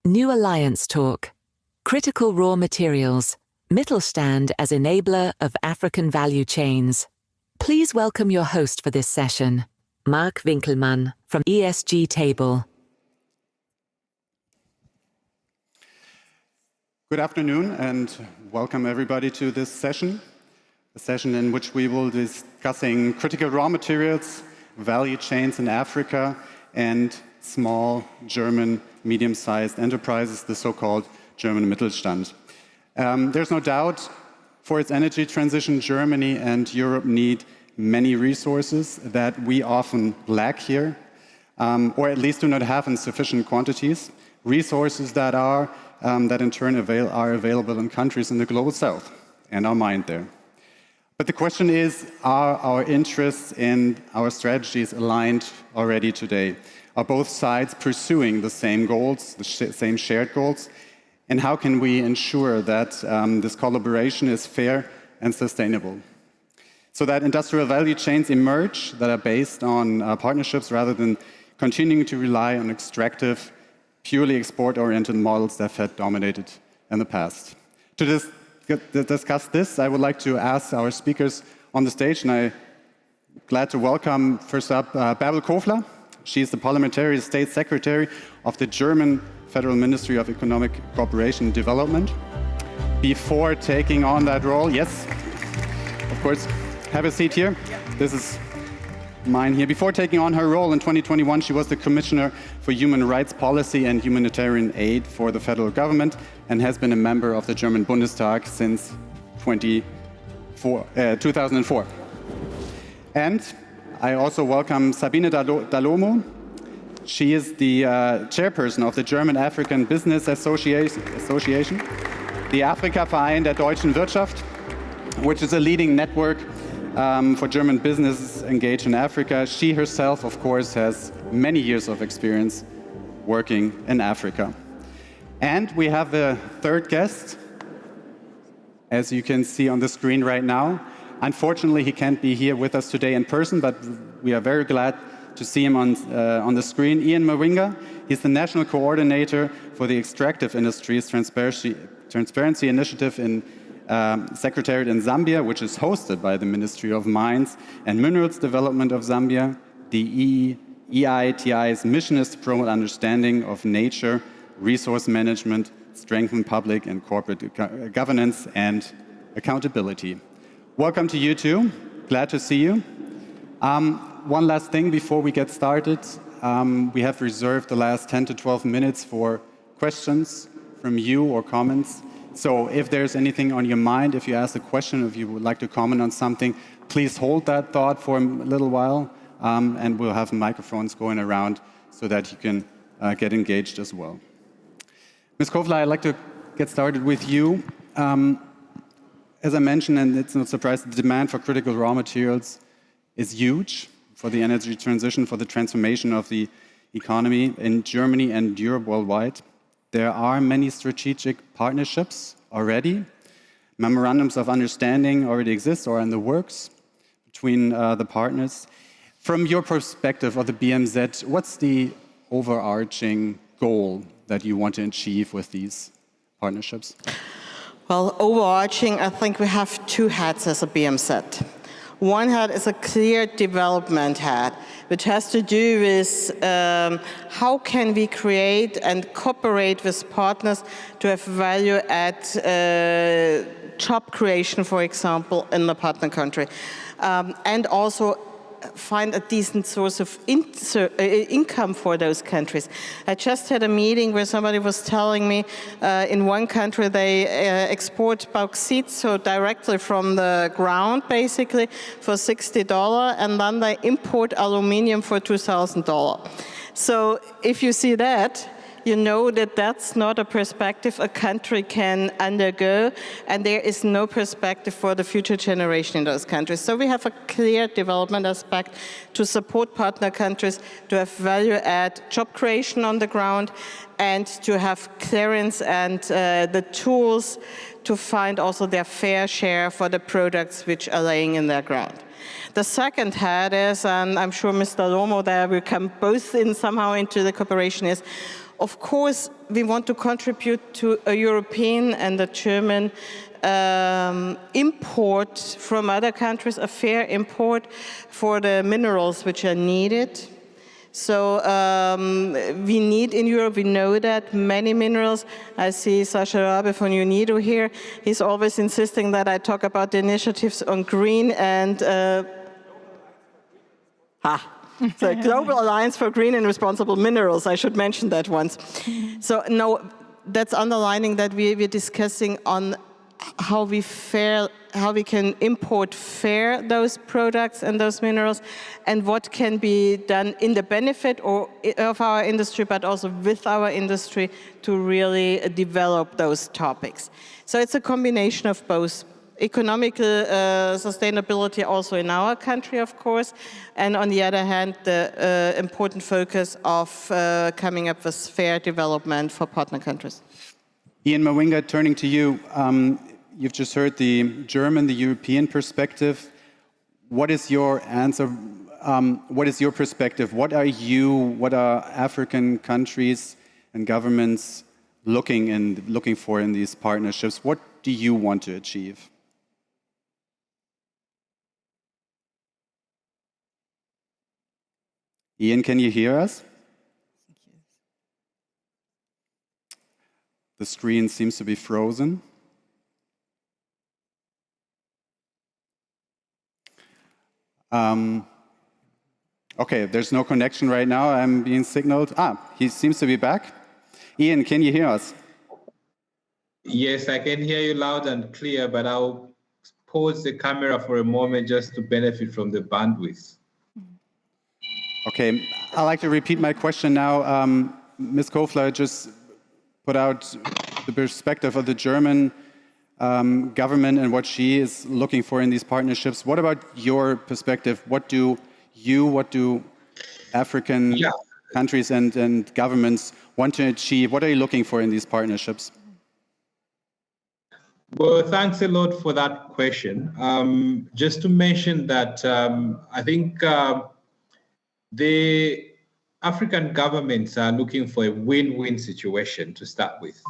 New Alliance Talk, Critical Raw Materials, Mittelstand as Enabler of African Value Chains. Please welcome your host for this session, Marc Winkelmann from ESG.Table. Good afternoon and welcome everybody to this session, a session in which we will be discussing critical raw materials, value chains in Africa, and small German medium-sized enterprises, the so-called German Mittelstand. There's no doubt for its energy transition, Germany and Europe need many resources that we often lack here, or at least do not have in sufficient quantities. Resources that in turn are available in countries in the global south and are mined there. But the question is, are our interests and our strategies aligned already today? Are both sides pursuing the same goals, the same shared goals? And how can we ensure that this collaboration is fair and sustainable? So that industrial value chains emerge that are based on partnerships rather than continuing to rely on extractive, purely export-oriented models that have dominated in the past. To discuss this, I would like to ask our speakers on the stage, and I'm glad to welcome first up Bärbel Kofler. She is the Parliamentary State Secretary of the German Federal Ministry of Economic Cooperation and Development. Before taking on that role, yes, of course, have a seat here. This is mine here. Before taking on her role in 2021, she was the Commissioner for Human Rights Policy and Humanitarian Aid for the federal government and has been a member of the German Bundestag since 2004. And I also welcome Sabine Dall'Omo. She is the Chairperson of the German African Business Association, the Afrika-Verein der deutschen Wirtschaft, which is a leading network for German businesses engaged in Africa. She herself, of course, has many years of experience working in Africa. And we have a third guest, as you can see on the screen right now. Unfortunately, he can't be here with us today in person, but we are very glad to see him on the screen. Mwiinga, he's the National Coordinator for the Extractive Industries Transparency Initiative in Secretariat in Zambia, which is hosted by the Ministry of Mines and Minerals Development of Zambia. The EITI's mission is to promote understanding of nature, resource management, strengthen public and corporate governance, and accountability. Welcome to you too. Glad to see you. One last thing before we get started. We have reserved the last 10 to 12 minutes for questions from you or comments. So if there's anything on your mind, if you ask a question, if you would like to comment on something, please hold that thought for a little while, and we'll have microphones going around so that you can get engaged as well. Ms. Kofler, I'd like to get started with you. As I mentioned, and it's no surprise, the demand for critical raw materials is huge for the energy transition, for the transformation of the economy in Germany and Europe worldwide. There are many strategic partnerships already. Memorandums of understanding already exist or are in the works between the partners. From your perspective of the BMZ, what's the overarching goal that you want to achieve with these partnerships? Well, overarching, I think we have two hats as a BMZ. One hat is a clear development hat, which has to do with how can we create and cooperate with partners to have value at job creation, for example, in the partner country, and also find a decent source of income for those countries. I just had a meeting where somebody was telling me in one country they export bauxite, so directly from the ground basically, for $60, and then they import aluminium for $2,000. So if you see that, you know that that's not a perspective a country can undergo, and there is no perspective for the future generation in those countries. So we have a clear development aspect to support partner countries to have value-add job creation on the ground and to have clearance and the tools to find also their fair share for the products which are laying in their ground. The second hat is, and I'm sure Mr. Dall'Omo there will come both in somehow into the cooperation, is of course, we want to contribute to a European and a German import from other countries, a fair import for the minerals which are needed. So we need in Europe, we know that, many minerals. I see Sascha Rabe von UNIDO here. He's always insisting that I talk about the initiatives on green and the Global Alliance for Green and Responsible Minerals. I should mention that once. So no, that's underlining that we're discussing on how we can import fair those products and those minerals, and what can be done in the benefit of our industry, but also with our industry to really develop those topics. So it's a combination of both. Economical sustainability also in our country, of course, and on the other hand, the important focus of coming up with fair development for partner countries. Ian Mwiinga, turning to you, you've just heard the German, the European perspective. What is your answer? What is your perspective? What are African countries and governments looking for in these partnerships? What do you want to achieve? Ian, can you hear us? The screen seems to be frozen. Okay, there's no connection right now. I'm being signaled. He seems to be back. Ian, can you hear us? Yes, I can hear you loud and clear, but I'll pause the camera for a moment just to benefit from the bandwidth. Okay, I'd like to repeat my question now. Ms. Kofler just put out the perspective of the German government and what she is looking for in these partnerships. What about your perspective? What do African countries and governments want to achieve? What are you looking for in these partnerships? Well, thanks a lot for that question. Just to mention that I think the African governments are looking for a win-win situation to start with.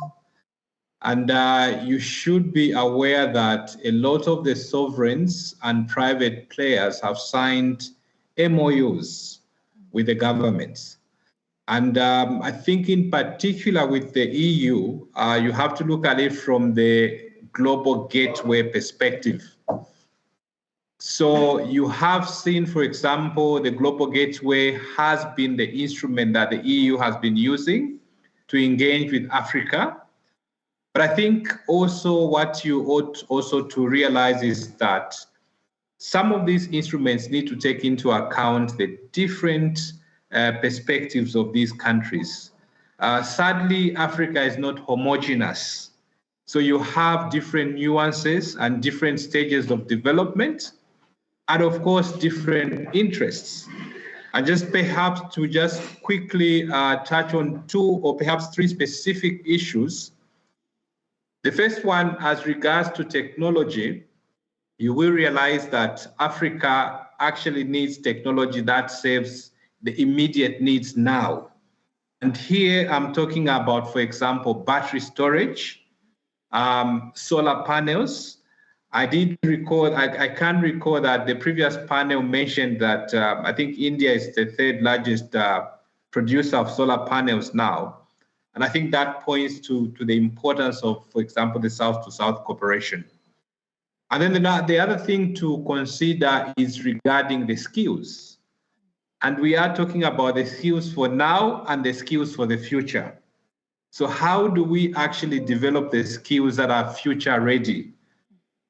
And you should be aware that a lot of the sovereigns and private players have signed MOUs with the governments. And I think in particular with the EU, you have to look at it from the global gateway perspective. So you have seen, for example, the global gateway has been the instrument that the EU has been using to engage with Africa. But I think also what you ought also to realize is that some of these instruments need to take into account the different perspectives of these countries. Sadly, Africa is not homogeneous. So you have different nuances and different stages of development, and of course, different interests. And just perhaps to just quickly touch on 2 or perhaps 3 specific issues. The first one, as regards to technology, you will realize that Africa actually needs technology that serves the immediate needs now. And here I'm talking about, for example, battery storage, solar panels. I can recall that the previous panel mentioned that I think India is the 3rd largest producer of solar panels now. And I think that points to the importance of, for example, the South-to-South cooperation. And then the other thing to consider is regarding the skills. And we are talking about the skills for now and the skills for the future. So how do we actually develop the skills that are future ready?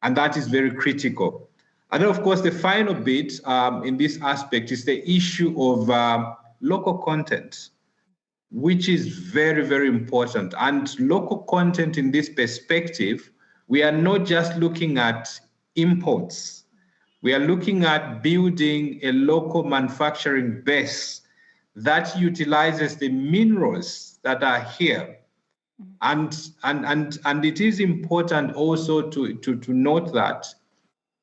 And that is very critical. And then, of course, the final bit in this aspect is the issue of local content, which is very, very important. And local content in this perspective, we are not just looking at imports. We are looking at building a local manufacturing base that utilizes the minerals that are here. And it is important also to note that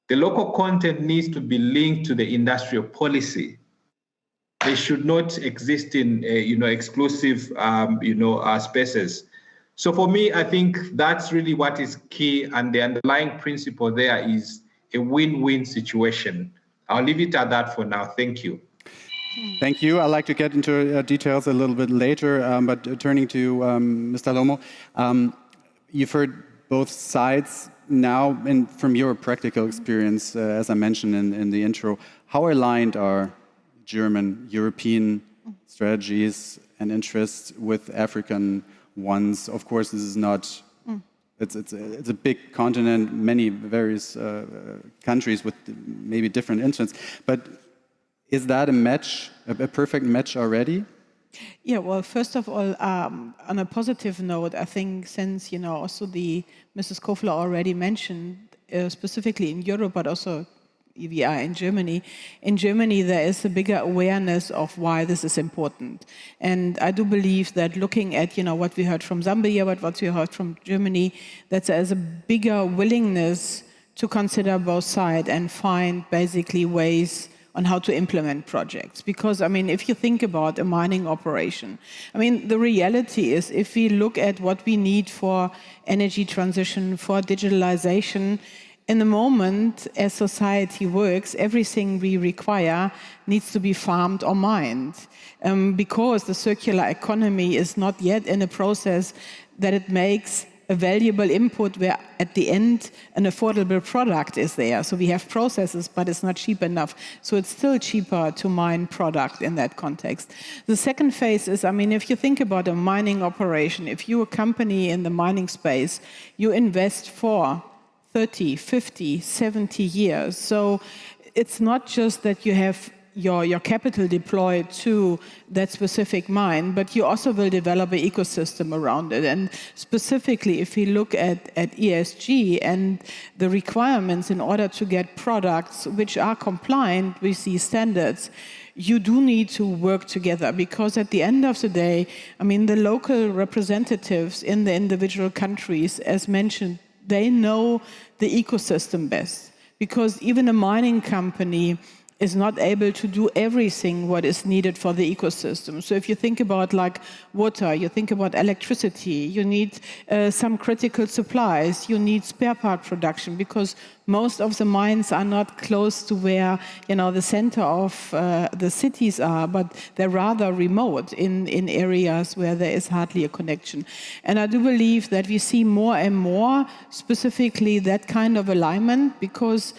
the local content needs to be linked to the industrial policy. they should not exist in exclusive spaces. So for me, I think that's really what is key, and the underlying principle there is a win-win situation. I'll leave it at that for now. Thank you. Thank you. I'd like to get into details a little bit later, but turning to Mr. Dall'Omo, you've heard both sides now, and from your practical experience, as I mentioned in the intro, how aligned are German, European strategies and interests with African ones? Of course, this is not, it's a big continent, many various countries with maybe different interests, but is that a match, a perfect match already? Yeah, well, first of all, on a positive note, I think since, also Mrs. Kofler already mentioned, specifically in Europe, but also we are in Germany. In Germany, there is a bigger awareness of why this is important. And I do believe that looking at, what we heard from Zambia, but what we heard from Germany, that there is a bigger willingness to consider both sides and find basically ways on how to implement projects. Because, if you think about a mining operation, the reality is if we look at what we need for energy transition, for digitalization, in the moment, as society works, everything we require needs to be farmed or mined, because the circular economy is not yet in a process that it makes a valuable input where at the end an affordable product is there. So we have processes, but it's not cheap enough. So it's still cheaper to mine product in that context. The second phase is, if you think about a mining operation, if you're a company in the mining space, you invest for 30, 50, 70 years. So it's not just that you have your capital deployed to that specific mine, but you also will develop an ecosystem around it. And specifically, if we look at ESG and the requirements in order to get products which are compliant with these standards, you do need to work together, because at the end of the day, the local representatives in the individual countries, as mentioned, they know the ecosystem best, because even a mining company is not able to do everything what is needed for the ecosystem. So if you think about like water, you think about electricity, you need some critical supplies, you need spare part production, because most of the mines are not close to where the center of the cities are, but they're rather remote in areas where there is hardly a connection. And I do believe that we see more and more specifically that kind of alignment, because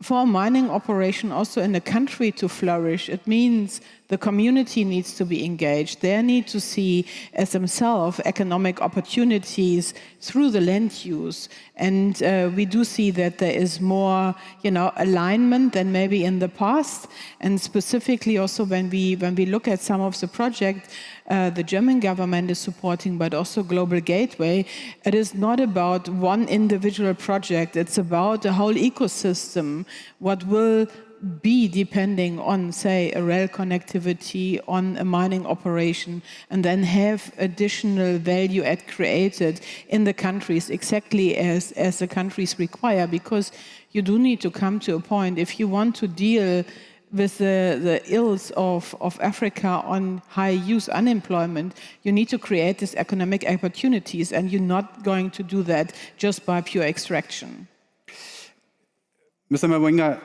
for a mining operation also in a country to flourish, it means the community needs to be engaged. They need to see as themselves economic opportunities through the land use. And we do see that there is more, alignment than maybe in the past. And specifically also when we look at some of the projects the German government is supporting, but also Global Gateway, it is not about one individual project. It's about the whole ecosystem, what will be depending on, say, a rail connectivity, on a mining operation, and then have additional value add created in the countries exactly as the countries require, because you do need to come to a point, if you want to deal with the ills of Africa on high youth unemployment, you need to create these economic opportunities, and you're not going to do that just by pure extraction. Mr. Mwiinga,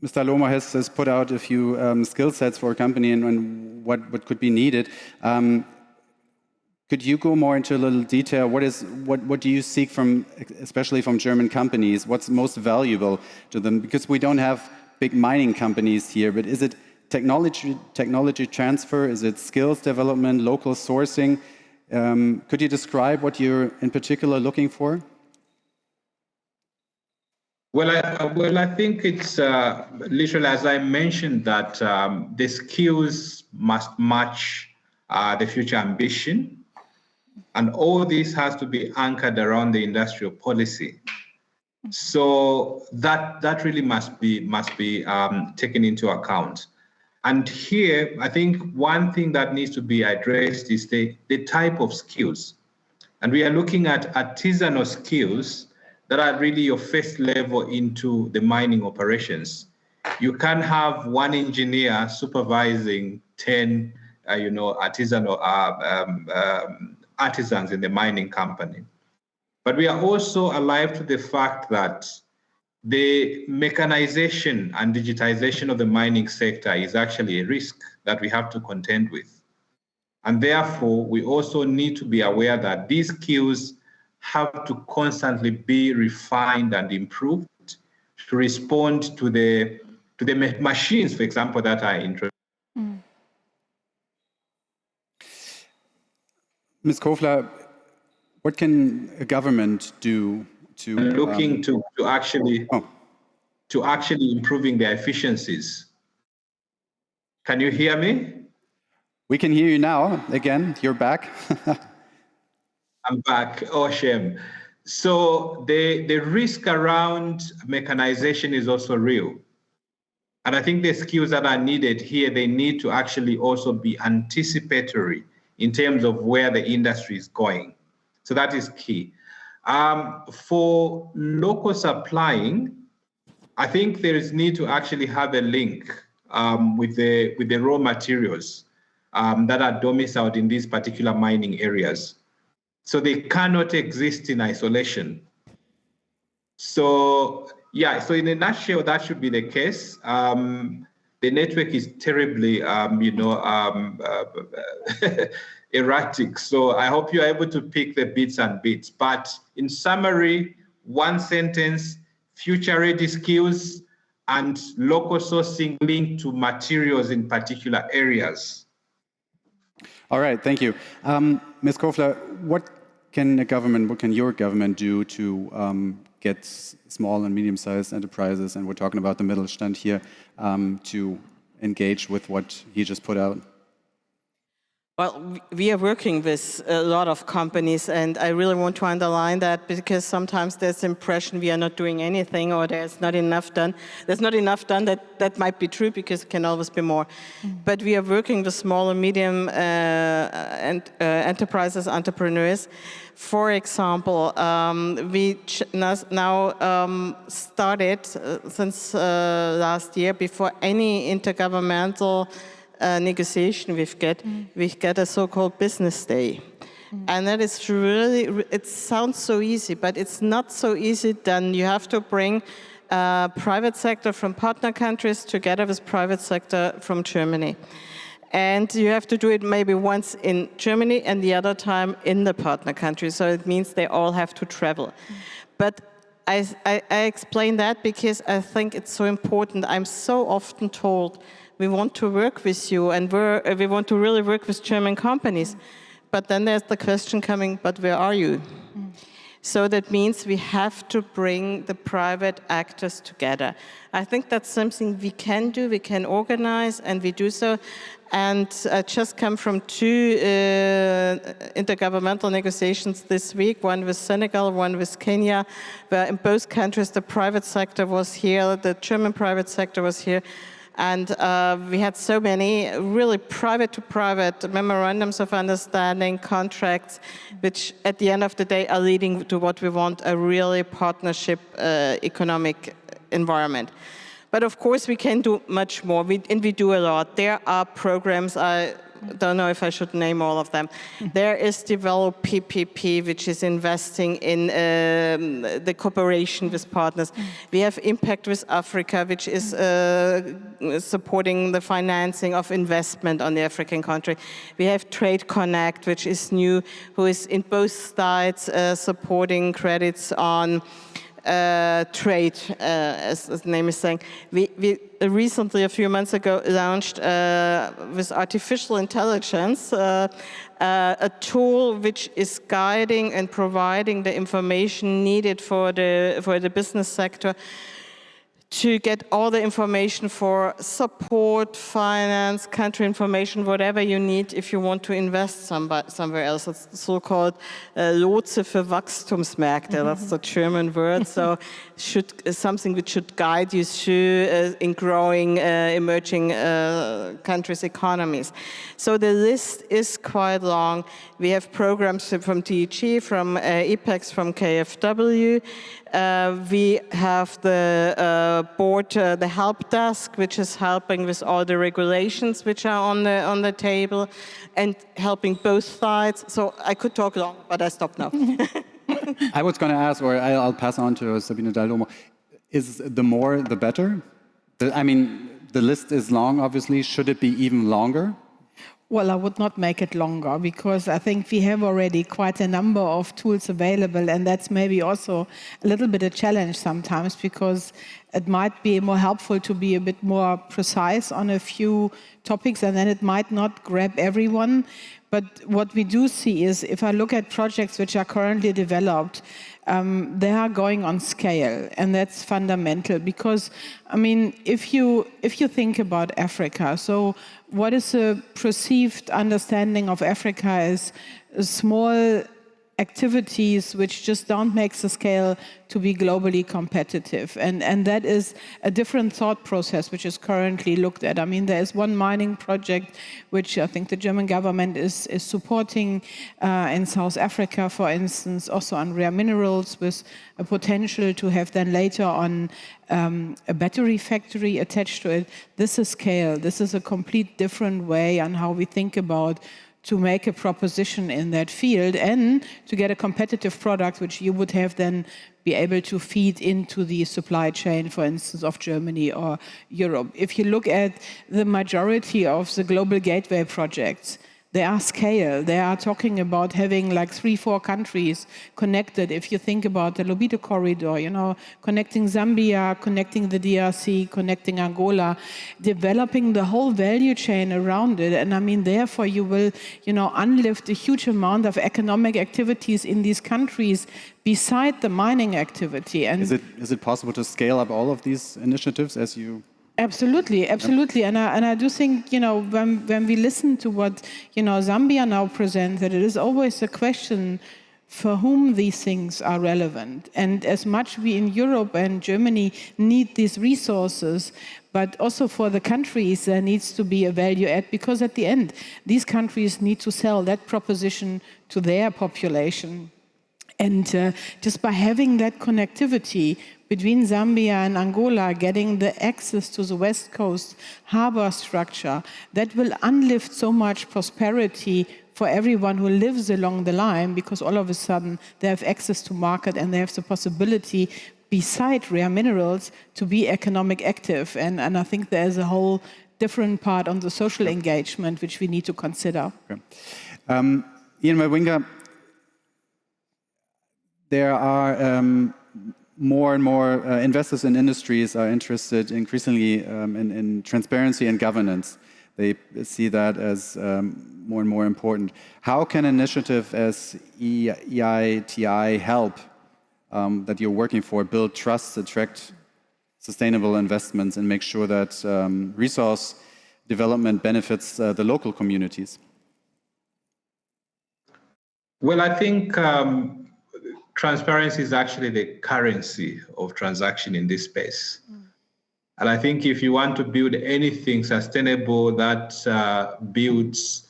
Mr. Dall'Omo has put out a few skill sets for a company and what could be needed. Could you go more into a little detail? What do you seek from, especially from German companies? What's most valuable to them? Because we don't have big mining companies here, but is it technology transfer? Is it skills development, local sourcing? Could you describe what you're in particular looking for? Well, I think it's literally, as I mentioned, that the skills must match the future ambition, and all this has to be anchored around the industrial policy. So that really must be taken into account. And here, I think one thing that needs to be addressed is the type of skills. And we are looking at artisanal skills that are really your first level into the mining operations. You can't have one engineer supervising 10, artisanal artisans in the mining company. But we are also alive to the fact that the mechanization and digitization of the mining sector is actually a risk that we have to contend with. And therefore, we also need to be aware that these skills have to constantly be refined and improved to respond to the machines, for example, that are introduced. Ms. Kofler, what can a government do to looking to actually improving their efficiencies? Can you hear me? We can hear you now. Again, you're back. I'm back. Oh, shame. So the risk around mechanization is also real. And I think the skills that are needed here, they need to actually also be anticipatory in terms of where the industry is going. So that is key. For local supplying, I think there is need to actually have a link with the raw materials that are domiciled in these particular mining areas. So they cannot exist in isolation. So yeah, so in a nutshell, that should be the case. The network is terribly, erratic. So I hope you're able to pick the bits and bits. But in summary, one sentence: future-ready skills and local sourcing linked to materials in particular areas. All right, thank you. Ms. Kofler, what can your government do to get small and medium-sized enterprises, and we're talking about the Mittelstand here, to engage with what he just put out? Well, we are working with a lot of companies, and I really want to underline that, because sometimes there's the impression we are not doing anything, or there's not enough done. There's not enough done. That might be true, because it can always be more. But we are working with small and medium enterprises, entrepreneurs. For example, we now started since last year, before any intergovernmental negotiation we get a so-called business day. And that is really, it sounds so easy, but it's not so easy done. You have to bring private sector from partner countries together with private sector from Germany. And you have to do it maybe once in Germany and the other time in the partner country. So it means they all have to travel. But I explain that because I think it's so important. I'm so often told, we want to work with you, and we want to really work with German companies. But then there's the question coming, but where are you? So that means we have to bring the private actors together. I think that's something we can do, we can organize, and we do so. And I just come from 2 intergovernmental negotiations this week, one with Senegal, one with Kenya, where in both countries the private sector was here, the German private sector was here. And we had so many really private-to-private memorandums of understanding, contracts, which at the end of the day are leading to what we want, a really partnership economic environment. But of course, we can do much more, and we do a lot. There are programs, I don't know if I should name all of them. There is Develop PPP, which is investing in the cooperation with partners. We have Impact with Africa, which is supporting the financing of investment on the African country. We have Trade Connect, which is new, who is in both sides supporting credits on trade, as the name is saying. We recently, a few months ago, launched with artificial intelligence a tool which is guiding and providing the information needed for the business sector to get all the information for support, support, finance, country information, whatever you need if you want to invest somewhere else. It's the so-called Lotse für Wachstumsmärkte. That's the German word. So something which should guide you through in growing emerging countries' economies. So the list is quite long. We have programs from TEG, from EPEX, from KfW. We have the board, the help desk, which is helping with all the regulations which are on the table and helping both sides. So I could talk long, but I stop now. I was going to ask, or I'll pass on to Sabine Dall'Omo, is the more the better? I mean, the list is long, obviously. Should it be even longer? Well, I would not make it longer because I think we have already quite a number of tools available, and that's maybe also a little bit a challenge sometimes because it might be more helpful to be a bit more precise on a few topics, and then it might not grab everyone. But what we do see is if I look at projects which are currently developed, they are going on scale, and that's fundamental because, I mean, if you think about Africa, so what is a perceived understanding of Africa as small activities which just don't make the scale to be globally competitive. And that is a different thought process which is currently looked at. I mean, there is one mining project which I think the German government is supporting in South Africa, for instance, also on rare minerals with a potential to have then later on a battery factory attached to it. This is scale. This is a complete different way on how we think about to make a proposition in that field and to get a competitive product which you would have then be able to feed into the supply chain, for instance, of Germany or Europe. If you look at the majority of the global gateway projects, they are scale. They are talking about having like 3-4 countries connected. If you think about the Lobito corridor, you know, connecting Zambia, connecting the DRC, connecting Angola, developing the whole value chain around it. And I mean, therefore, you will, you know, unlift a huge amount of economic activities in these countries beside the mining activity. And is it possible to scale up all of these initiatives as you? Absolutely, absolutely, and I do think, you know, when we listen to what, you know, Zambia now presents, that it is always a question for whom these things are relevant. And as much we in Europe and Germany need these resources, but also for the countries there needs to be a value add, because at the end these countries need to sell that proposition to their population. And just by having that connectivity between Zambia and Angola, getting the access to the West Coast harbor structure, that will unlift so much prosperity for everyone who lives along the line, because all of a sudden they have access to market and they have the possibility, beside rare minerals, to be economic active. And I think there's a whole different part on the social engagement which we need to consider. Okay. Ian Mwiinga, there are more and more investors in industries are interested increasingly in transparency and governance. They see that as more and more important. How can an initiative as EITI help that you're working for build trust, attract sustainable investments, and make sure that resource development benefits the local communities? Well, I think transparency is actually the currency of transaction in this space. And I think if you want to build anything sustainable that builds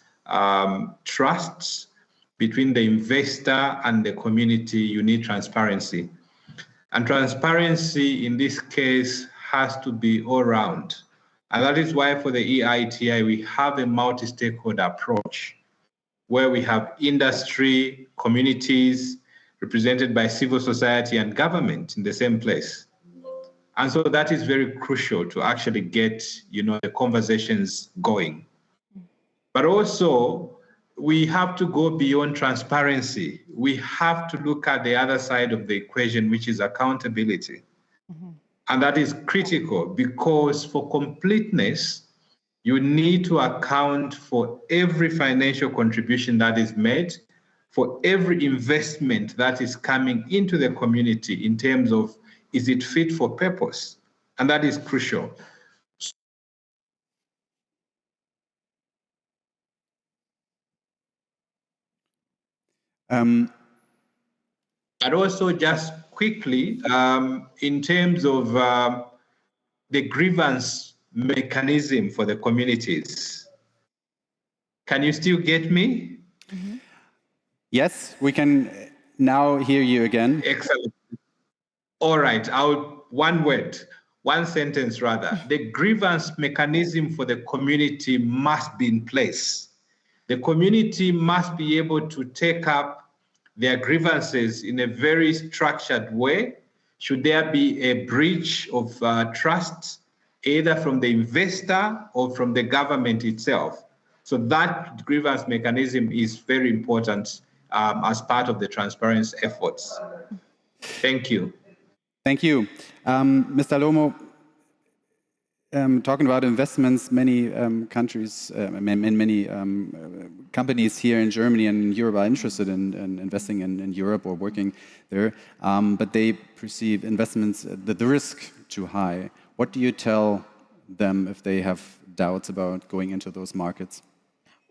trust between the investor and the community, you need transparency. And transparency in this case has to be all round. And that is why for the EITI, we have a multi-stakeholder approach where we have industry, communities, represented by civil society and government in the same place. And so that is very crucial to actually get, you know, the conversations going. But also, we have to go beyond transparency. We have to look at the other side of the equation, which is accountability. And that is critical because for completeness, you need to account for every financial contribution that is made, for every investment that is coming into the community in terms of, is it fit for purpose? And that is crucial. But also just quickly, in terms of the grievance mechanism for the communities. Can you still get me? Mm-hmm. Yes, we can now hear you again. Excellent. All right, one sentence rather. The grievance mechanism for the community must be in place. The community must be able to take up their grievances in a very structured way. Should there be a breach of trust, either from the investor or from the government itself? So that grievance mechanism is very important as part of the transparency efforts. Thank you. Thank you. Mr. Dall'Omo, talking about investments, many countries, many companies here in Germany and in Europe are interested in investing in Europe or working there, but they perceive investments, the risk too high. What do you tell them if they have doubts about going into those markets?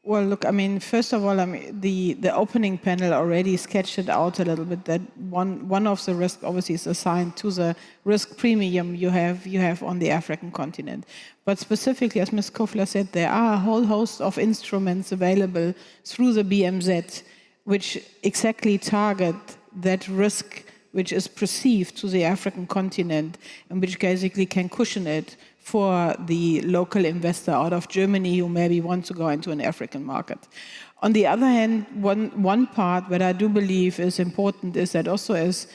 Well, look, I mean, first of all, I mean, the opening panel already sketched it out a little bit, that one of the risks obviously is assigned to the risk premium you have on the African continent. But specifically, as Ms. Kofler said, there are a whole host of instruments available through the BMZ, which exactly target that risk which is perceived to the African continent and which basically can cushion it for the local investor out of Germany who maybe wants to go into an African market. On the other hand, one part that I do believe is important is that also as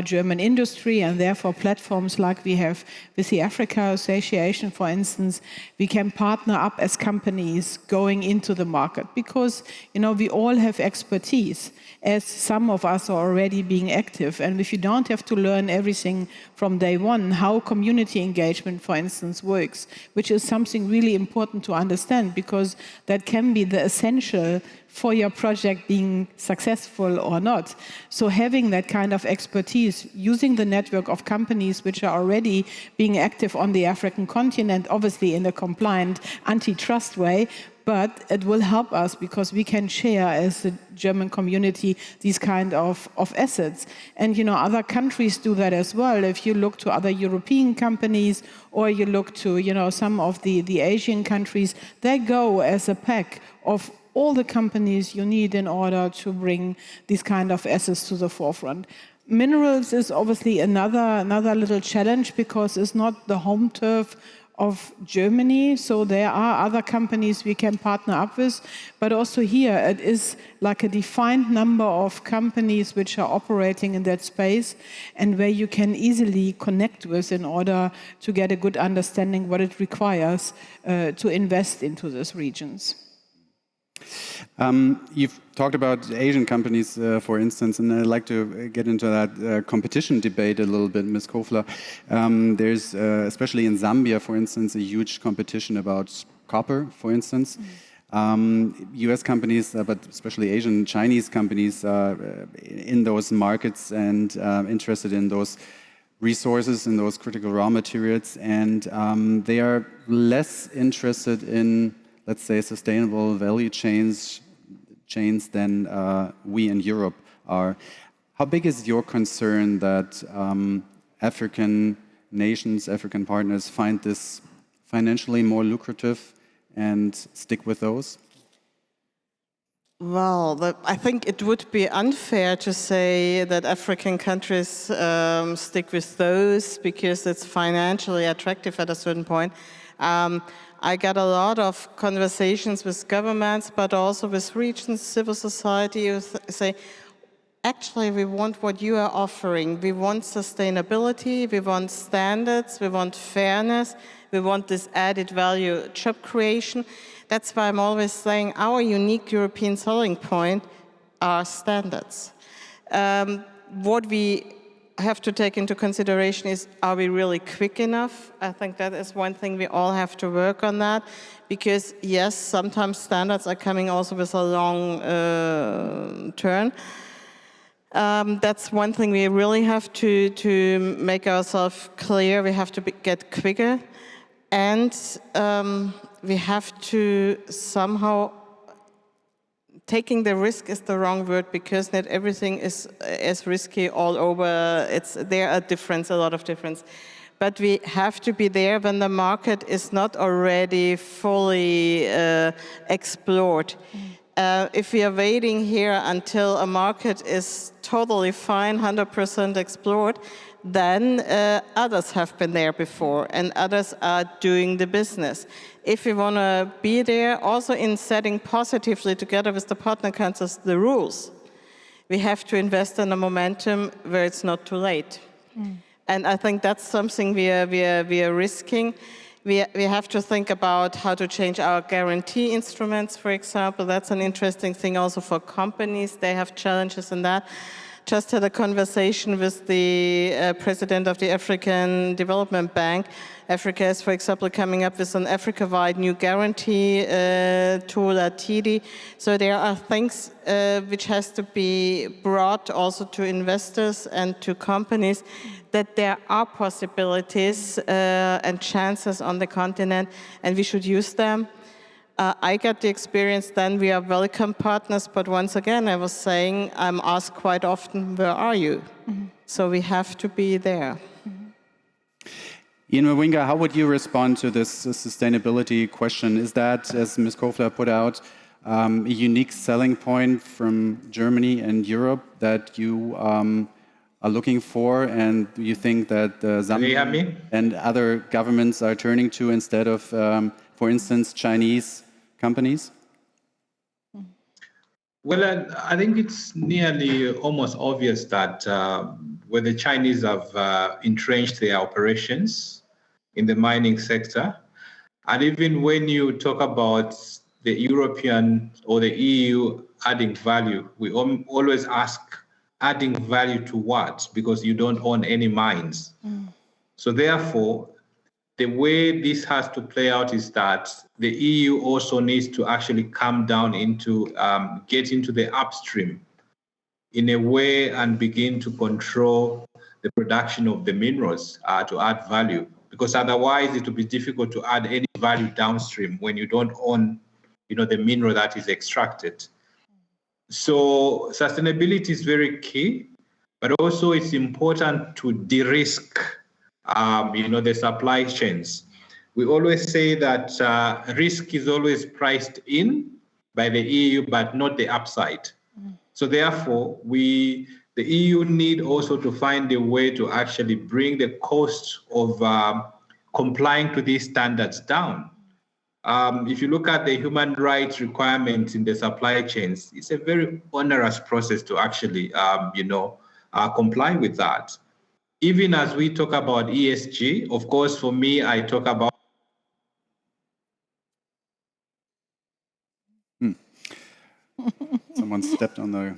German industry and therefore platforms like we have with the Africa Association, for instance, we can partner up as companies going into the market because we all have expertise, as some of us are already being active. And if you don't have to learn everything from day one, how community engagement, for instance, works, which is something really important to understand because that can be the essential for your project being successful or not. So having that kind of expertise, using the network of companies which are already being active on the African continent, obviously in a compliant antitrust way, but it will help us because we can share as a German community these kind of assets. And other countries do that as well. If you look to other European companies or you look to some of the Asian countries, they go as a pack of all the companies you need in order to bring these kind of assets to the forefront. Minerals is obviously another little challenge because it's not the home turf of Germany, so there are other companies we can partner up with, but also here it is like a defined number of companies which are operating in that space and where you can easily connect with in order to get a good understanding what it requires to invest into these regions. You've talked about Asian companies, for instance, and I'd like to get into that competition debate a little bit, Ms. Kofler. There's, especially in Zambia, for instance, a huge competition about copper, for instance. US companies, but especially Asian, Chinese companies in those markets and interested in those resources, in those critical raw materials, and they are less interested in, let's say, sustainable value chains than we in Europe are. How big is your concern that African nations, African partners find this financially more lucrative and stick with those? Well, I think it would be unfair to say that African countries stick with those because it's financially attractive at a certain point. I got a lot of conversations with governments, but also with regions, civil society, who say, actually, we want what you are offering. We want sustainability, we want standards, we want fairness, we want this added value job creation. That's why I'm always saying our unique European selling point are standards. What we have to take into consideration is, are we really quick enough? I think that is one thing we all have to work on that, because yes, sometimes standards are coming also with a long turn. That's one thing we really have to make ourselves clear. We have to get quicker, and we have to somehow taking the risk is the wrong word, because not everything is as risky all over. There are a lot of difference. But we have to be there when the market is not already fully explored. If we are waiting here until a market is totally fine, 100% explored, then others have been there before and others are doing the business. If we want to be there, also in setting positively together with the partner countries the rules, we have to invest in a momentum where it's not too late. And I think that's something we are risking. We have to think about how to change our guarantee instruments, for example. That's an interesting thing also for companies. They have challenges in that. Just had a conversation with the president of the African Development Bank. Africa is, for example, coming up with an Africa-wide new guarantee tool, EITI. So there are things which has to be brought also to investors and to companies, that there are possibilities and chances on the continent, and we should use them. I got the experience then we are welcome partners, but once again, I was saying, I'm asked quite often, where are you? So we have to be there. Ian Mwiinga, how would you respond to this sustainability question? Is that, as Ms. Kofler put out, a unique selling point from Germany and Europe that you are looking for, and you think that Zambia and other governments are turning to instead of, for instance, Chinese companies? Well, I think it's nearly almost obvious that where the Chinese have entrenched their operations in the mining sector, and even when you talk about the European or the EU adding value, we always ask, adding value to what? Because you don't own any mines. So therefore, the way this has to play out is that the EU also needs to actually come down into, get into the upstream in a way and begin to control the production of the minerals to add value. Because otherwise it will be difficult to add any value downstream when you don't own, the mineral that is extracted. So sustainability is very key, but also it's important to de-risk the supply chains. We always say that risk is always priced in by the EU, but not the upside. So therefore, the EU need also to find a way to actually bring the cost of complying to these standards down. If you look at the human rights requirements in the supply chains, it's a very onerous process to actually, comply with that. Even as we talk about ESG, of course, for me, I talk about. Someone stepped on the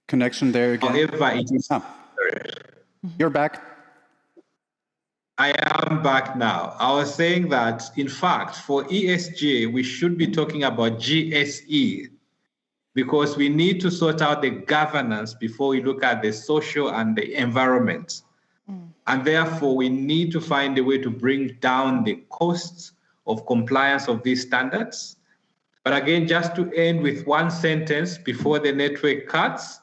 connection there again. However, it is. You're back. I am back now. I was saying that, in fact, for ESG, we should be talking about GSE, because we need to sort out the governance before we look at the social and the environment. And therefore, we need to find a way to bring down the costs of compliance of these standards. But again, just to end with one sentence before the network cuts,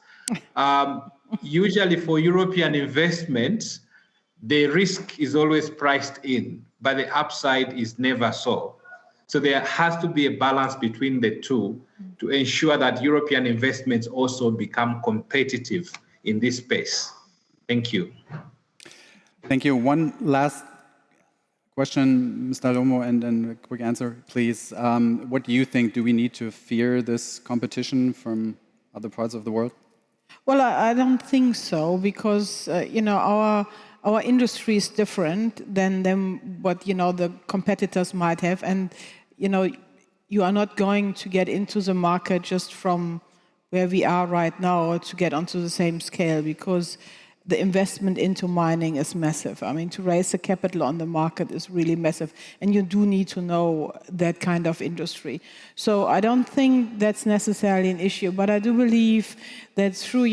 usually for European investments, the risk is always priced in, but the upside is never so. So there has to be a balance between the two to ensure that European investments also become competitive in this space. Thank you. Thank you. One last question, Ms. Dall'Omo, and then a quick answer, please. What do you think? Do we need to fear this competition from other parts of the world? Well, I don't think so, because our industry is different than what the competitors might have, and you are not going to get into the market just from where we are right now to get onto the same scale, because the investment into mining is massive. I mean, to raise the capital on the market is really massive, and you do need to know that kind of industry. So I don't think that's necessarily an issue, but I do believe that through,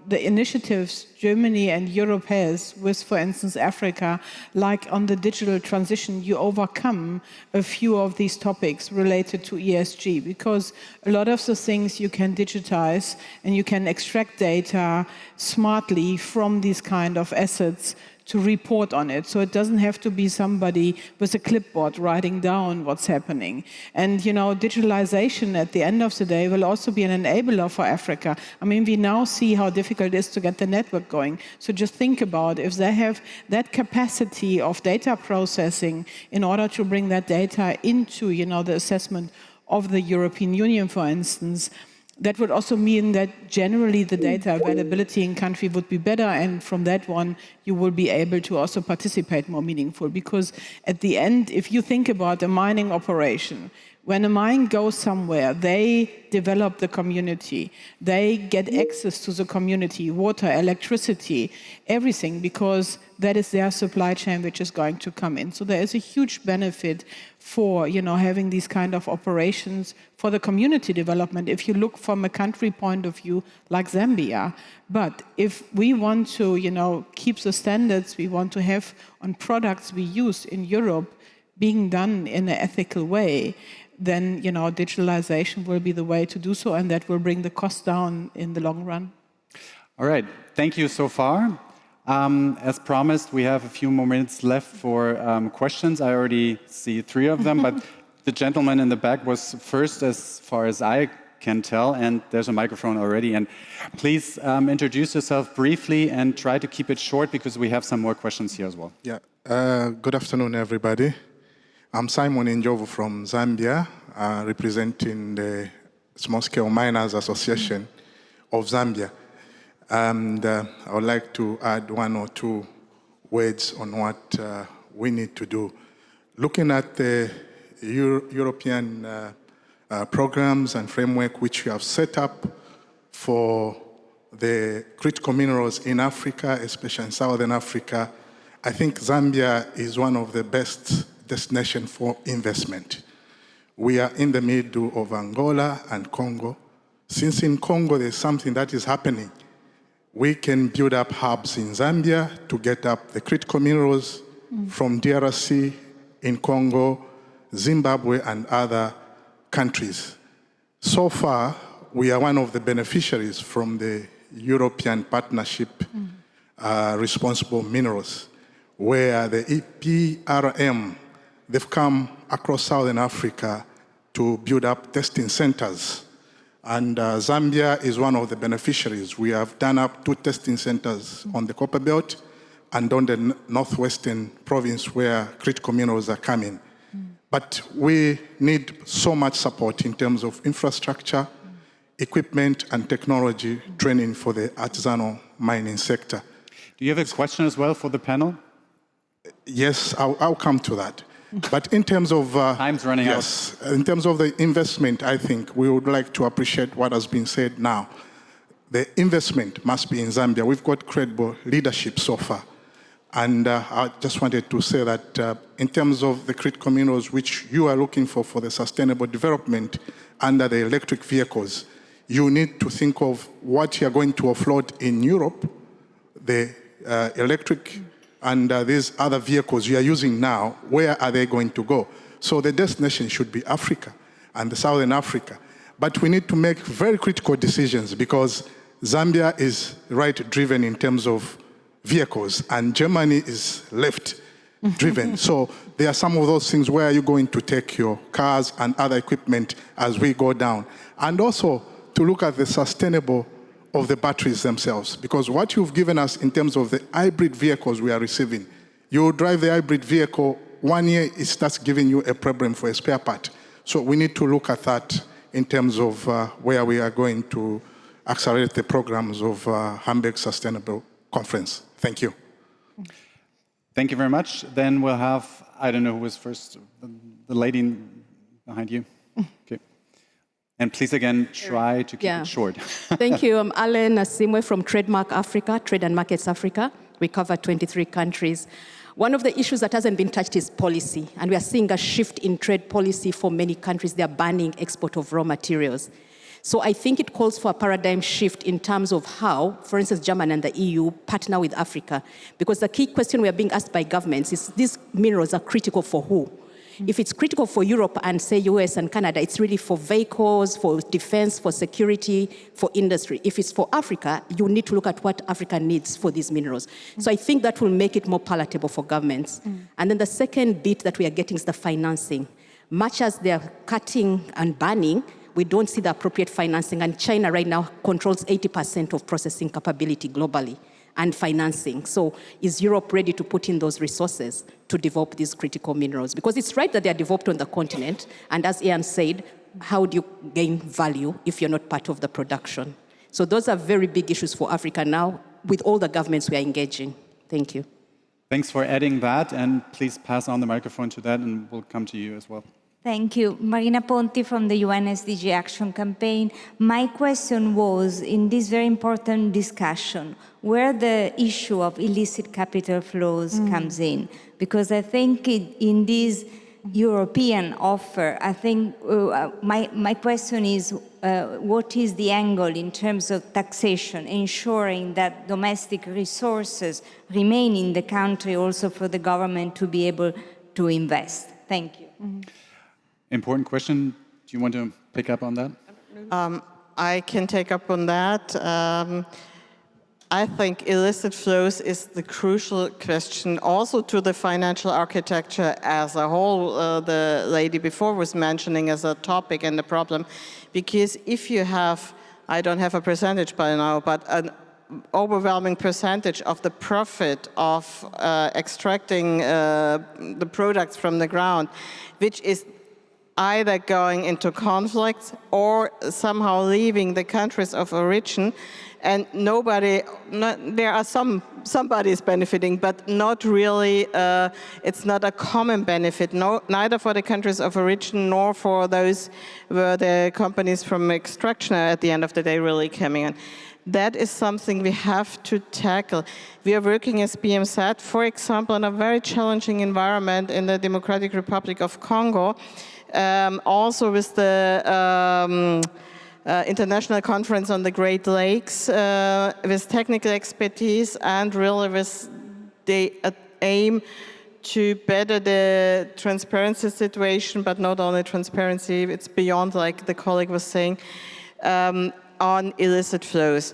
the initiatives Germany and Europe has with, for instance, Africa, like on the digital transition, you overcome a few of these topics related to ESG, because a lot of the things you can digitize and you can extract data smartly from these kind of assets to report on it. So it doesn't have to be somebody with a clipboard writing down what's happening. And, digitalization at the end of the day will also be an enabler for Africa. I mean, we now see how difficult it is to get the network going. So just think about if they have that capacity of data processing in order to bring that data into, the assessment of the European Union, for instance. That would also mean that generally the data availability in country would be better, and from that one you will be able to also participate more meaningful. Because at the end, if you think about a mining operation, when a mine goes somewhere, they develop the community, they get access to the community, water, electricity, everything, because that is their supply chain which is going to come in. So there is a huge benefit for having these kind of operations for the community development if you look from a country point of view like Zambia. But if we want to keep the standards we want to have on products we use in Europe being done in an ethical way, then digitalization will be the way to do so, and that will bring the cost down in the long run. All right, thank you so far. As promised, we have a few more minutes left for questions. I already see 3 of them, but the gentleman in the back was first as far as I can tell, and there's a microphone already. And please introduce yourself briefly and try to keep it short because we have some more questions here as well. Yeah, good afternoon, everybody. I'm Simon Njovu from Zambia, representing the Small Scale Miners Association of Zambia. And I would like to add 1 or 2 words on what we need to do. Looking at the European programs and framework which we have set up for the critical minerals in Africa, especially in Southern Africa, I think Zambia is one of the best destinations for investment. We are in the middle of Angola and Congo. Since in Congo there's something that is happening, we can build up hubs in Zambia to get up the critical minerals from DRC, in Congo, Zimbabwe, and other countries. So far, we are one of the beneficiaries from the European Partnership Responsible Minerals, where the EPRM, they've come across Southern Africa to build up testing centers. And Zambia is one of the beneficiaries. We have done up 2 testing centers on the Copper Belt and on the northwestern province where critical minerals are coming. But we need so much support in terms of infrastructure, equipment, and technology training for the artisanal mining sector. Do you have a question as well for the panel? Yes, I'll come to that. But in terms of time's running out. In terms of the investment, I think we would like to appreciate what has been said now. The investment must be in Zambia. We've got credible leadership so far. And I just wanted to say that in terms of the critical minerals which you are looking for the sustainable development under the electric vehicles, you need to think of what you're going to offload in Europe, the electric and these other vehicles you are using now, where are they going to go? So the destination should be Africa and the Southern Africa. But we need to make very critical decisions because Zambia is right-driven in terms of vehicles and Germany is left-driven. So there are some of those things where you're going to take your cars and other equipment as we go down. And also to look at the sustainable of the batteries themselves, because what you've given us in terms of the hybrid vehicles we are receiving, you drive the hybrid vehicle, 1 year it starts giving you a problem for a spare part. So we need to look at that in terms of where we are going to accelerate the programs of Hamburg Sustainable Conference. Thank you. Thank you very much. Then we'll have, I don't know who was first, the lady behind you. Okay. And please again, try to keep it short. Thank you. I'm Alain Asimwe from Trademark Africa, Trade and Markets Africa. We cover 23 countries. One of the issues that hasn't been touched is policy. And we are seeing a shift in trade policy for many countries. They are banning export of raw materials. So I think it calls for a paradigm shift in terms of how, for instance, Germany and the EU partner with Africa. Because the key question we are being asked by governments is, these minerals are critical for who? If it's critical for Europe and, say, US and Canada, it's really for vehicles, for defense, for security, for industry. If it's for Africa, you need to look at what Africa needs for these minerals. So I think that will make it more palatable for governments. And then the second bit that we are getting is the financing. Much as they are cutting and banning, we don't see the appropriate financing. And China right now controls 80% of processing capability globally and financing. So is Europe ready to put in those resources to develop these critical minerals? Because it's right that they are developed on the continent, and as Ian said, how do you gain value if you're not part of the production? So those are very big issues for Africa now, with all the governments we are engaging. Thank you. Thanks for adding that, and please pass on the microphone to that, and we'll come to you as well. Thank you. Marina Ponti from the UN SDG Action Campaign. My question was, in this very important discussion, where the issue of illicit capital flows comes in. Because I think in this European offer, I think my question is, what is the angle in terms of taxation, ensuring that domestic resources remain in the country also for the government to be able to invest? Thank you. Important question. Do you want to pick up on that? I can take up on that. I think illicit flows is the crucial question also to the financial architecture as a whole. The lady before was mentioning as a topic and a problem, because if you have, I don't have a percentage by now, but an overwhelming percentage of the profit of extracting the products from the ground, which is either going into conflicts or somehow leaving the countries of origin, and there are somebody is benefiting, but not really. It's not a common benefit, neither for the countries of origin nor for those where the companies from extraction are at the end of the day really coming in. That is something we have to tackle. We are working as BMZ, for example, in a very challenging environment in the Democratic Republic of Congo. Also with the International Conference on the Great Lakes, with technical expertise and really with the aim to better the transparency situation, but not only transparency, it's beyond, like the colleague was saying, on illicit flows.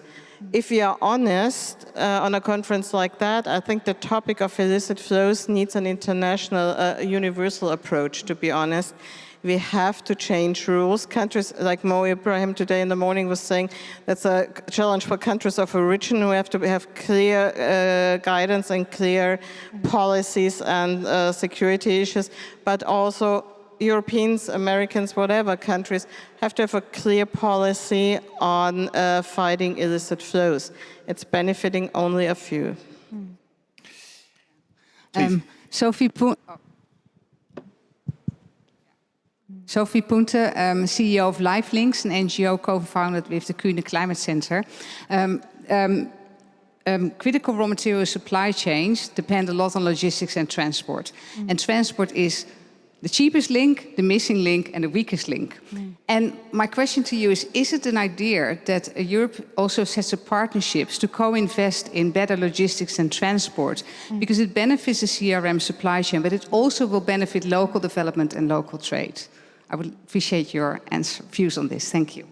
If we are honest, on a conference like that, I think the topic of illicit flows needs an international, universal approach, to be honest. We have to change rules. Countries like Mo Ibrahim today in the morning was saying that's a challenge for countries of origin who have to have clear guidance and clear policies and security issues, but also Europeans, Americans, whatever countries have to have a clear policy on fighting illicit flows. It's benefiting only a few. Sophie Punte, CEO of Lifelinks, an NGO co-founded with the Kuhne Climate Center. Critical raw material supply chains depend a lot on logistics and transport. And transport is the cheapest link, the missing link, and the weakest link. And my question to you is it an idea that Europe also sets up partnerships to co-invest in better logistics and transport? Because it benefits the CRM supply chain, but it also will benefit local development and local trade. I would appreciate your views on this. Thank you.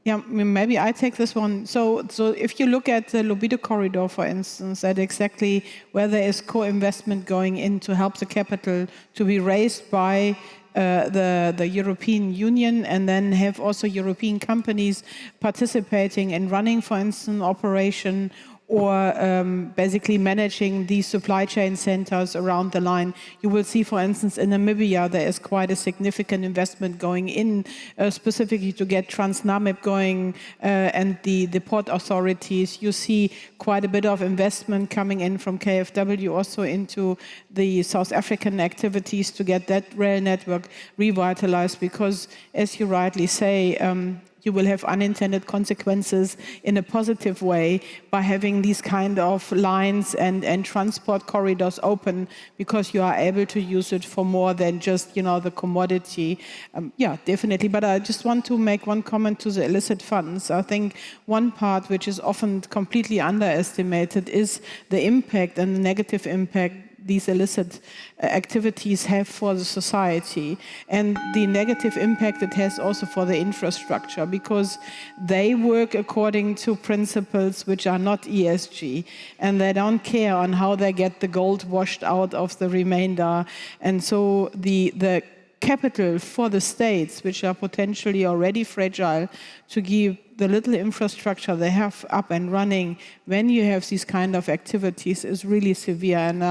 Yeah, maybe I take this one. So if you look at the Lobito corridor, for instance, that exactly where there is co-investment going in to help the capital to be raised by the European Union, and then have also European companies participating in running, for instance, operation or basically managing these supply chain centers around the line. You will see, for instance, in Namibia, there is quite a significant investment going in specifically to get Transnamib going and the port authorities. You see quite a bit of investment coming in from KfW also into the South African activities to get that rail network revitalized, because, as you rightly say, you will have unintended consequences in a positive way by having these kind of lines and transport corridors open, because you are able to use it for more than just, the commodity. Yeah, definitely. But I just want to make one comment to the illicit funds. I think one part which is often completely underestimated is the impact and the negative impact these illicit activities have for the society, and the negative impact it has also for the infrastructure, because they work according to principles which are not ESG, and they don't care on how they get the gold washed out of the remainder. And so the capital for the states, which are potentially already fragile, to give the little infrastructure they have up and running when you have these kind of activities is really severe. And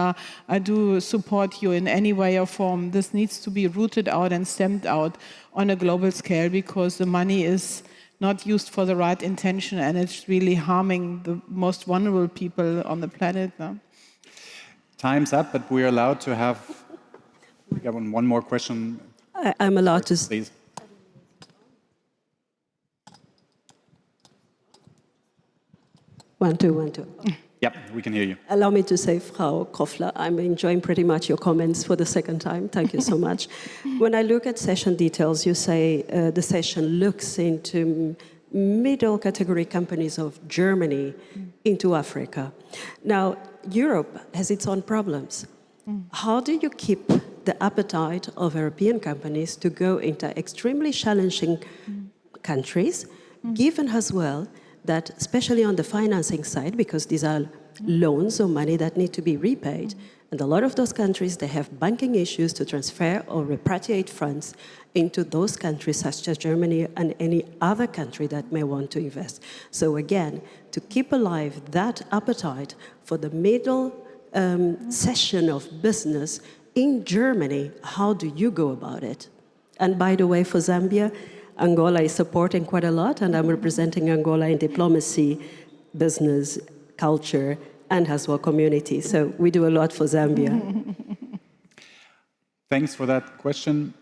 I do support you in any way or form. This needs to be rooted out and stamped out on a global scale, because the money is not used for the right intention, and it's really harming the most vulnerable people on the planet. No? Time's up, but we're allowed to have one more question. I'm allowed to. Please. One, two. Yep, we can hear you. Allow me to say, Frau Kofler, I'm enjoying pretty much your comments for the second time. Thank you so much. When I look at session details, you say the session looks into middle category companies of Germany into Africa. Now, Europe has its own problems. How do you keep the appetite of European companies to go into extremely challenging countries, given as well that, especially on the financing side, because these are loans or money that need to be repaid, and a lot of those countries, they have banking issues to transfer or repatriate funds into those countries, such as Germany and any other country that may want to invest. So again, to keep alive that appetite for the middle session of business in Germany, how do you go about it? And by the way, for Zambia, Angola is supporting quite a lot, and I'm representing Angola in diplomacy, business, culture, and as well community. So we do a lot for Zambia. Thanks for that question.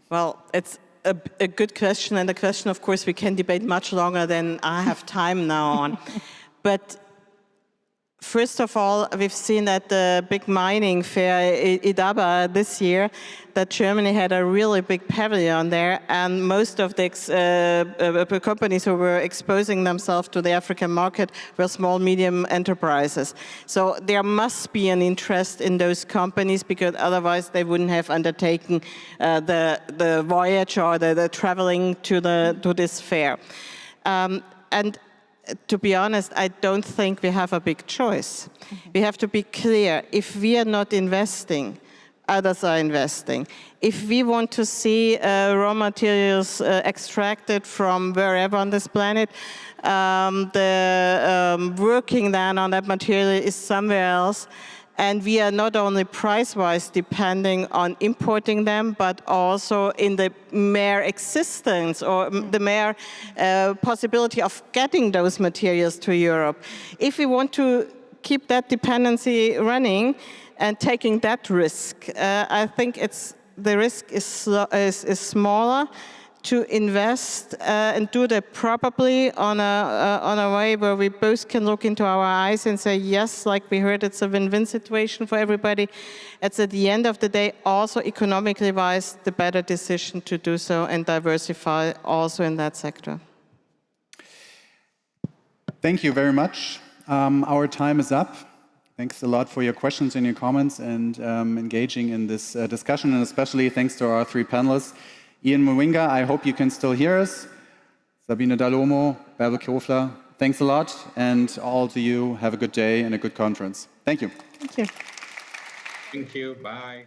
Well, it's a good question, and a question, of course, we can debate much longer than I have time now on. But first of all, we've seen at the big mining fair, EITI, this year, that Germany had a really big pavilion there, and most of the companies who were exposing themselves to the African market were small, medium enterprises. So there must be an interest in those companies, because otherwise they wouldn't have undertaken the voyage or the traveling to this fair. And to be honest, I don't think we have a big choice. We have to be clear. If we are not investing, others are investing. If we want to see raw materials extracted from wherever on this planet, the working then on that material is somewhere else. And we are not only price-wise depending on importing them, but also in the mere existence or the mere possibility of getting those materials to Europe. If we want to keep that dependency running and taking that risk, I think the risk is smaller to invest and do that probably on a way where we both can look into our eyes and say, yes, like we heard, it's a win-win situation for everybody. It's at the end of the day also economically wise the better decision to do so and diversify also in that sector. Thank you very much. Our time is up. Thanks a lot for your questions and your comments and engaging in this discussion, and especially thanks to our three panelists. Ian Mwiinga, I hope you can still hear us. Sabine Dall'Omo, Bärbel Kofler, thanks a lot, and all to you, have a good day and a good conference. Thank you. Thank you. Thank you. Bye.